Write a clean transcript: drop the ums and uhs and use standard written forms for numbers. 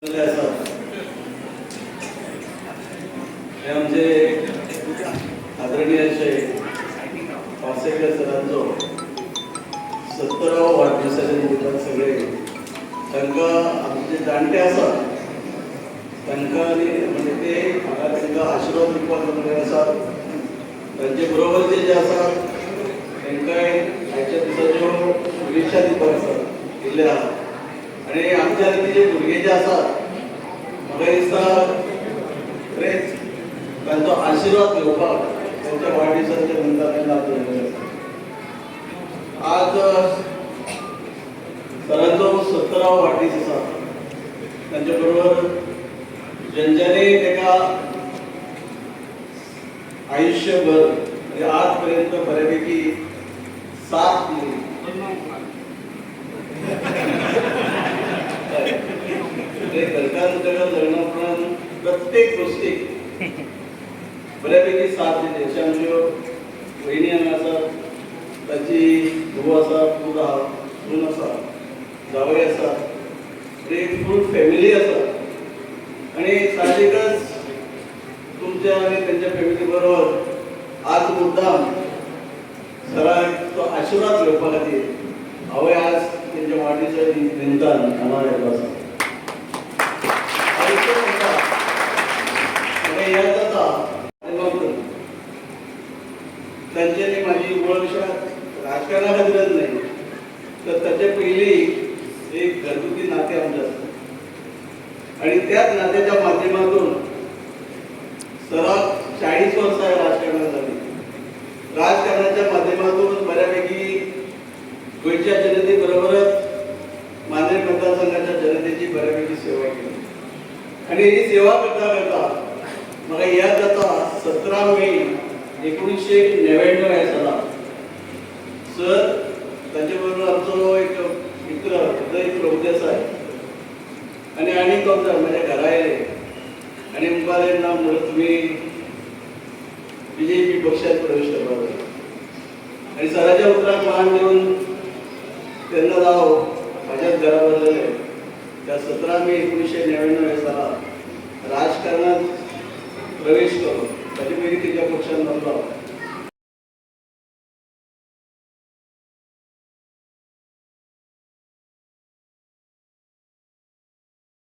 आमचे आदरणीय असे पावसेकर सरांचो 70वा वाढदिवसाच्या निमित्तान सगळे तांकां आमचे जाणटे आसा तांकां म्हणजे ते म्हाका तांकां आशिर्वाद दिवपाक लागले आसात. तांचे बरोबरचे जे आसा तांकांय आयच्या दिसाच्यो शुभेच्छा दिवपाक आसात दिल्ले आहा. आणि आमच्या जे भुरगे जे आसात म्हाका दिसता खरेंच तांचो आशिर्वाद घेवपाक तांच्या वाडदिवसाच्या निमतान लागले. आज सरांचो 70वा वाडदीस आसा. तांचे बरोबर ज्यांच्यानी ताका आयुष्यभर म्हणजे आज पर्यंत बऱ्यापैकी साथ दिली. घरकान ताका लग्नापणान प्रत्येक गोष्टीक बऱ्यापैकी साथ दिली. अशा आमच्यो बहिणी हांगा आसात, ताची घोव आसा, पूर आहा, सून आसा, जावय आसा, एक फूल फॅमिली आसा. आणि साहजिकच तुमच्या आणि त्यांच्या फॅमिली बरोबर आज मुद्दाम सराक तो आशिर्वाद घेवपा खातीर हांवें आज त्यांच्या वाडदिवसाच्या निमतान हांगा आयिल्लो आसा. याद जाता तांच्यानी माझी ओळख राजकारणा खातीरच नाही तर ताचे पयलीं एक घरगुती नाते आमचे आसता आणि त्याच नात्याच्या माध्यमातून सराक 40 वर्सां राजकारणात जाली. राजकारणाच्या माध्यमातून बऱ्यापैकी गोंयच्या जनते बरोबरच मांद्रे मतदारसंघाच्या जनतेची बऱ्यापैकी सेवा केली. आणि ही सेवा करता करता म्हाका याद जाता 17 मे 1999 ह्या सालाक सर ताचे बरोबर आमचो एक मित्र उदय प्रभुदेसाय आनी कोण माझ्या घरा आयले आनी मुखार ना म्हणून तुमी BJP पक्षात प्रवेश करपाक जाय. आणि सराच्या उतराक मान दिवन